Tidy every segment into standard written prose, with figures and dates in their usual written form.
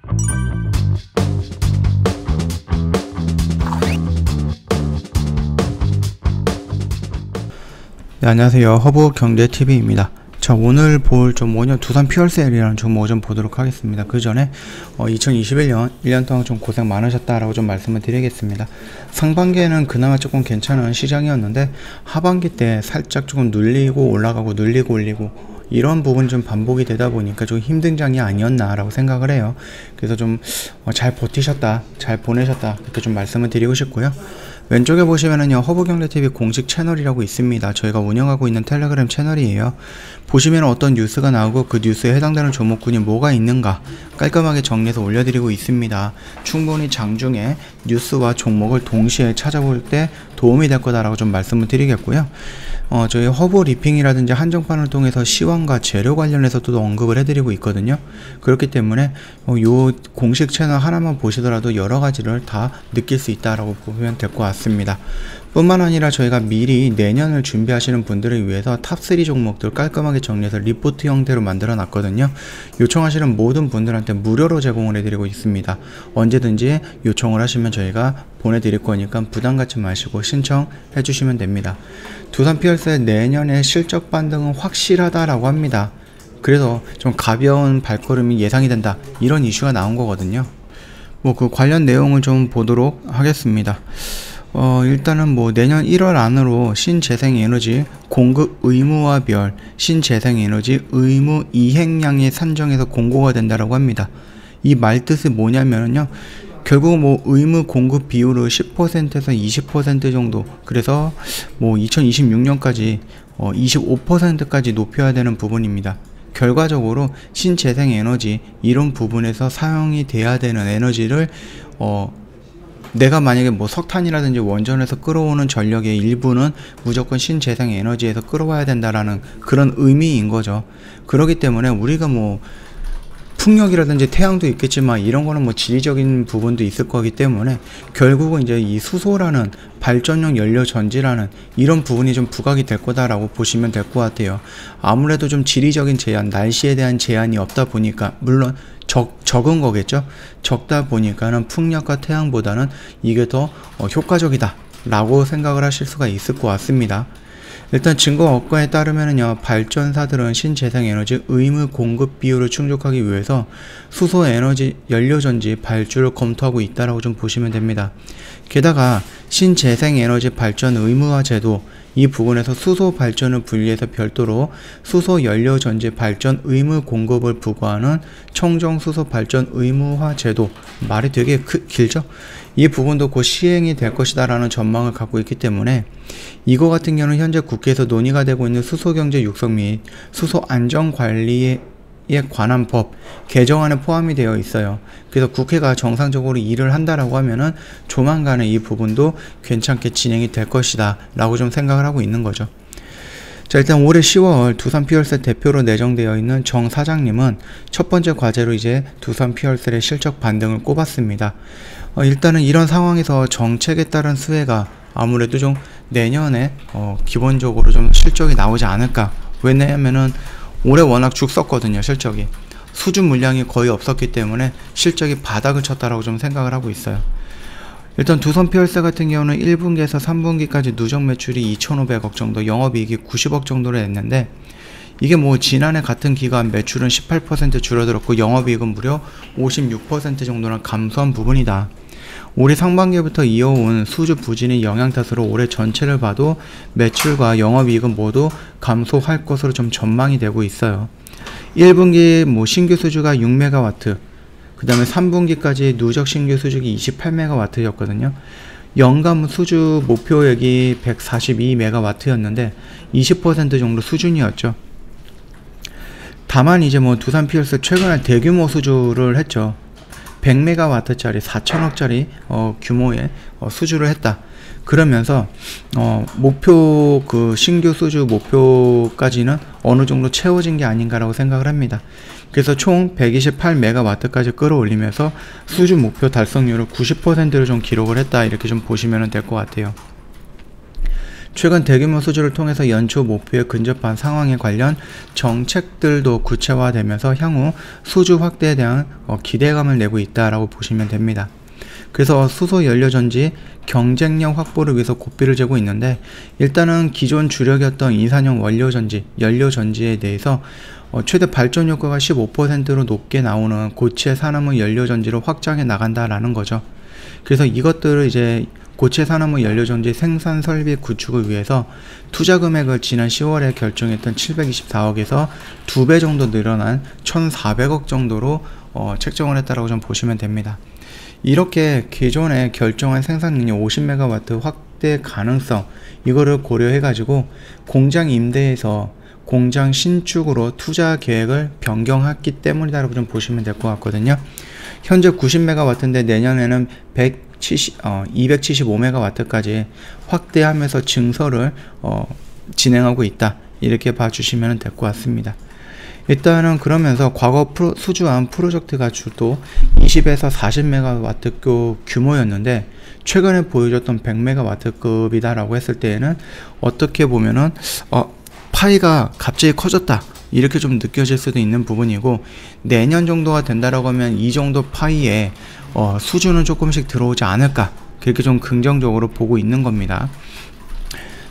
네, 안녕하세요. 허브경제TV입니다. 자, 오늘 볼 종목은 두산 퓨얼셀이라는 종목을 좀 보도록 하겠습니다. 그 전에 2021년 1년 동안 좀 고생 많으셨다라고 좀 말씀을 드리겠습니다. 상반기에는 그나마 조금 괜찮은 시장이었는데 하반기 때 살짝 조금 눌리고 올라가고 눌리고 올리고 이런 부분이 좀 반복이 되다 보니까 좀 힘든 장이 아니었나 라고 생각을 해요. 그래서 좀 잘 버티셨다, 잘 보내셨다, 이렇게 좀 말씀을 드리고 싶고요. 왼쪽에 보시면은요, 허브경제TV 공식 채널이라고 있습니다. 저희가 운영하고 있는 텔레그램 채널이에요. 보시면 어떤 뉴스가 나오고 그 뉴스에 해당되는 종목군이 뭐가 있는가 깔끔하게 정리해서 올려드리고 있습니다. 충분히 장중에 뉴스와 종목을 동시에 찾아볼 때 도움이 될 거다라고 좀 말씀을 드리겠고요. 저희 허브 리핑이라든지 한정판을 통해서 시황과 재료 관련해서도 언급을 해드리고 있거든요. 그렇기 때문에 요 공식 채널 하나만 보시더라도 여러 가지를 다 느낄 수 있다라고 보면 될 것 같습니다. 뿐만 아니라 저희가 미리 내년을 준비하시는 분들을 위해서 탑3 종목들 깔끔하게 정리해서 리포트 형태로 만들어 놨거든요. 요청하시는 모든 분들한테 무료로 제공을 해드리고 있습니다. 언제든지 요청을 하시면 저희가 보내드릴 거니까 부담 갖지 마시고 신청해 주시면 됩니다. 두산 퓨얼셀 내년의 실적 반등은 확실하다라고 합니다. 그래서 좀 가벼운 발걸음이 예상이 된다, 이런 이슈가 나온 거거든요. 그 관련 내용을 좀 보도록 하겠습니다. 일단은 내년 1월 안으로 신재생에너지 공급 의무화별 신재생에너지 의무 이행량이 산정해서 공고가 된다라고 합니다. 이 말뜻이 뭐냐면요, 결국 의무 공급 비율을 10%에서 20% 정도, 그래서 2026년까지 25%까지 높여야 되는 부분입니다. 결과적으로 신재생에너지 이런 부분에서 사용이 돼야 되는 에너지를 내가 만약에 석탄이라든지 원전에서 끌어오는 전력의 일부는 무조건 신재생에너지에서 끌어와야 된다라는 그런 의미인 거죠. 그렇기 때문에 우리가 풍력이라든지 태양도 있겠지만 이런 거는 지리적인 부분도 있을 거기 때문에 결국은 이제 이 수소라는 발전용 연료 전지라는 이런 부분이 좀 부각이 될 거다라고 보시면 될 것 같아요. 아무래도 좀 지리적인 제한, 날씨에 대한 제한이 없다 보니까, 물론 적은 거겠죠. 적다 보니까는 풍력과 태양보다는 이게 더 효과적이다 라고 생각을 하실 수가 있을 것 같습니다. 일단 증거 업과에 따르면요, 발전사들은 신재생에너지 의무 공급 비율을 충족하기 위해서 수소에너지 연료전지 발주를 검토하고 있다라고 좀 보시면 됩니다. 게다가 신재생에너지 발전 의무화 제도, 이 부분에서 수소 발전을 분리해서 별도로 수소 연료전지 발전 의무 공급을 부과하는 청정수소 발전 의무화 제도, 말이 되게 길죠? 이 부분도 곧 시행이 될 것이다 라는 전망을 갖고 있기 때문에 이거 같은 경우는 현재 국회에서 논의가 되고 있는 수소경제 육성 및 수소 안전관리에 관한 법 개정안에 포함이 되어 있어요. 그래서 국회가 정상적으로 일을 한다라고 하면은 조만간에 이 부분도 괜찮게 진행이 될 것이다 라고 좀 생각을 하고 있는 거죠. 자, 일단 올해 10월 두산 퓨얼셀 대표로 내정되어 있는 정 사장님은 첫 번째 과제로 이제 두산 퓨얼셀의 실적 반등을 꼽았습니다. 일단은 이런 상황에서 정책에 따른 수혜가 아무래도 좀 내년에 기본적으로 좀 실적이 나오지 않을까. 왜냐하면은 올해 워낙 죽었거든요. 실적이 수준 물량이 거의 없었기 때문에 실적이 바닥을 쳤다라고 좀 생각을 하고 있어요. 일단 두산 퓨얼셀 같은 경우는 1분기에서 3분기까지 누적 매출이 2,500억 정도, 영업이익이 90억 정도를 냈는데, 이게 지난해 같은 기간 매출은 18% 줄어들었고 영업이익은 무려 56% 정도나 감소한 부분이다. 올해 상반기부터 이어온 수주 부진의 영향 탓으로 올해 전체를 봐도 매출과 영업이익은 모두 감소할 것으로 좀 전망이 되고 있어요. 1분기 신규 수주가 6메가와트, 그 다음에 3분기까지 누적 신규 수주기 28메가와트였거든요. 연간 수주 목표액이 142메가와트였는데 20% 정도 수준이었죠. 다만 이제 두산 퓨얼셀 최근에 대규모 수주를 했죠. 100메가와트짜리 4천억짜리 규모의 수주를 했다. 그러면서 목표 신규 수주 목표까지는 어느 정도 채워진 게 아닌가라고 생각을 합니다. 그래서 총 128메가와트까지 끌어올리면서 수주 목표 달성률을 90%를 좀 기록을 했다, 이렇게 좀 보시면 될 것 같아요. 최근 대규모 수주를 통해서 연초 목표에 근접한 상황에 관련 정책들도 구체화되면서 향후 수주 확대에 대한 기대감을 내고 있다라고 보시면 됩니다. 그래서 수소 연료전지 경쟁력 확보를 위해서 고삐를 재고 있는데, 일단은 기존 주력이었던 이산형 원료전지, 연료전지에 대해서 최대 발전 효과가 15%로 높게 나오는 고체 산화물 연료전지로 확장해 나간다라는 거죠. 그래서 이것들을 이제 고체 산화물 연료전지 생산 설비 구축을 위해서 투자 금액을 지난 10월에 결정했던 724억에서 2배 정도 늘어난 1,400억 정도로 책정을 했다라고 좀 보시면 됩니다. 이렇게 기존에 결정한 생산 능력 50MW 확대 가능성, 이거를 고려해 가지고 공장 임대에서 공장 신축으로 투자 계획을 변경했기 때문이다라고 좀 보시면 될 것 같거든요. 현재 90MW인데 내년에는 275MW까지 확대하면서 증설을 진행하고 있다, 이렇게 봐주시면 될 것 같습니다. 일단은 그러면서 과거 수주한 프로젝트가 주도 20에서 40MW 규모였는데, 최근에 보여줬던 100MW급이다라고 했을 때에는 어떻게 보면은 파이가 갑자기 커졌다, 이렇게 좀 느껴질 수도 있는 부분이고, 내년 정도가 된다라고 하면 이 정도 파이에 수주는 조금씩 들어오지 않을까, 그렇게 좀 긍정적으로 보고 있는 겁니다.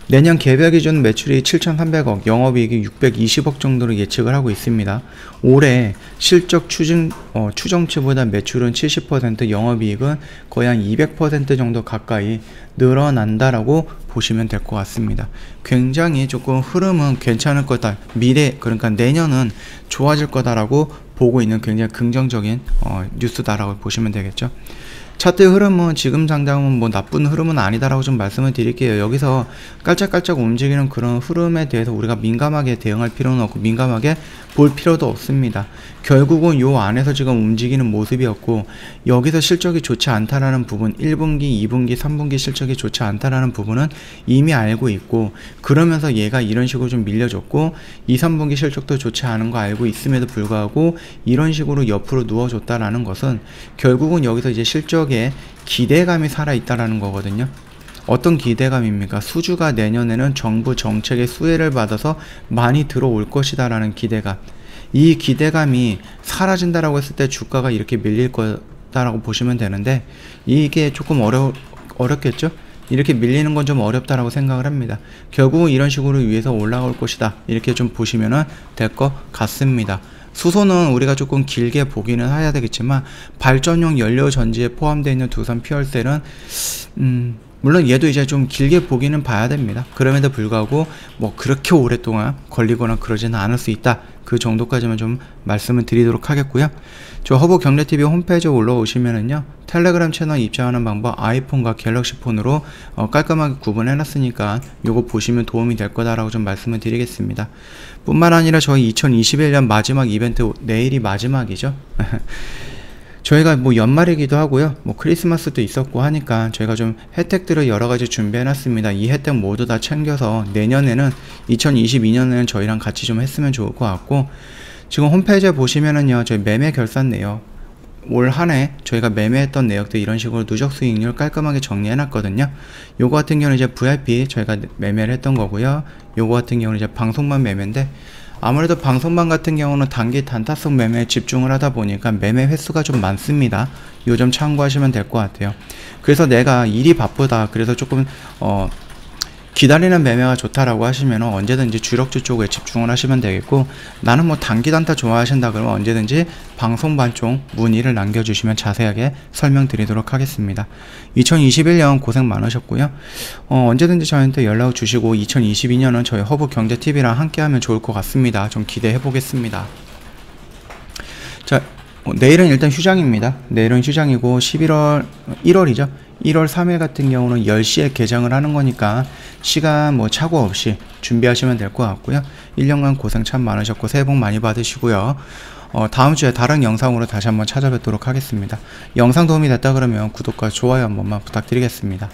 내년 개별 기준 매출이 7,300억, 영업이익이 620억 정도로 예측을 하고 있습니다. 올해 실적 추정치보다 매출은 70%, 영업이익은 거의 한 200% 정도 가까이 늘어난다라고 보시면 될 것 같습니다. 굉장히 조금 흐름은 괜찮을 거다, 미래, 그러니까 내년은 좋아질 거다라고 보고 있는 굉장히 긍정적인 뉴스다라고 보시면 되겠죠. 차트 흐름은 지금 당장은 뭐 나쁜 흐름은 아니다라고 좀 말씀을 드릴게요. 여기서 깔짝깔짝 움직이는 그런 흐름에 대해서 우리가 민감하게 대응할 필요는 없고 민감하게 볼 필요도 없습니다. 결국은 요 안에서 지금 움직이는 모습이었고, 여기서 실적이 좋지 않다라는 부분, 1분기, 2분기, 3분기 실적이 좋지 않다라는 부분은 이미 알고 있고, 그러면서 얘가 이런 식으로 좀 밀려줬고, 2, 3분기 실적도 좋지 않은 거 알고 있음에도 불구하고 이런 식으로 옆으로 누워줬다라는 것은 결국은 여기서 이제 실적에 기대감이 살아있다라는 거거든요. 어떤 기대감입니까? 수주가 내년에는 정부 정책의 수혜를 받아서 많이 들어올 것이다 라는 기대감. 이 기대감이 사라진다라고 했을 때 주가가 이렇게 밀릴 거다라고 보시면 되는데, 이게 조금 어렵겠죠? 이렇게 밀리는 건 좀 어렵다라고 생각을 합니다. 결국은 이런 식으로 위에서 올라올 것이다, 이렇게 좀 보시면 될 것 같습니다. 수소는 우리가 조금 길게 보기는 해야 되겠지만, 발전용 연료 전지에 포함되어 있는 두산 퓨얼셀은 물론 얘도 이제 좀 길게 보기는 봐야 됩니다. 그럼에도 불구하고 뭐 그렇게 오랫동안 걸리거나 그러지는 않을 수 있다, 그 정도까지만 좀 말씀을 드리도록 하겠고요. 저 허브경제TV 홈페이지에 올라오시면은요, 텔레그램 채널 입장하는 방법 아이폰과 갤럭시 폰으로 깔끔하게 구분해 놨으니까 요거 보시면 도움이 될 거다라고 좀 말씀을 드리겠습니다. 뿐만 아니라 저희 2021년 마지막 이벤트, 내일이 마지막이죠. 저희가 뭐 연말이기도 하고요, 뭐 크리스마스도 있었고 하니까 저희가 좀 혜택들을 여러가지 준비해 놨습니다. 이 혜택 모두 다 챙겨서 내년에는 2022년에는 저희랑 같이 좀 했으면 좋을 것 같고, 지금 홈페이지에 보시면은요, 저희 매매 결산 내역, 올 한해 저희가 매매했던 내역들 이런 식으로 누적 수익률 깔끔하게 정리해 놨거든요. 요거 같은 경우는 이제 VIP 저희가 매매를 했던 거고요. 요거 같은 경우는 이제 방송만 매매인데, 아무래도 방송만 같은 경우는 단기 단타성 매매에 집중을 하다 보니까 매매 횟수가 좀 많습니다. 요 점 참고하시면 될 것 같아요. 그래서 내가 일이 바쁘다, 그래서 조금 기다리는 매매가 좋다라고 하시면 언제든지 주력주 쪽에 집중을 하시면 되겠고, 나는 뭐 단기 단타 좋아하신다 그러면 언제든지 방송반 쪽 문의를 남겨주시면 자세하게 설명드리도록 하겠습니다. 2021년 고생 많으셨고요. 언제든지 저한테 연락 주시고 2022년은 저희 허브경제TV랑 함께하면 좋을 것 같습니다. 좀 기대해 보겠습니다. 자, 내일은 일단 휴장입니다. 내일은 휴장이고 1월이죠. 1월 3일 같은 경우는 10시에 개장을 하는 거니까 시간 뭐 착오 없이 준비하시면 될 것 같고요. 1년간 고생 참 많으셨고 새해 복 많이 받으시고요. 다음 주에 다른 영상으로 다시 한번 찾아뵙도록 하겠습니다. 영상 도움이 됐다 그러면 구독과 좋아요 한 번만 부탁드리겠습니다.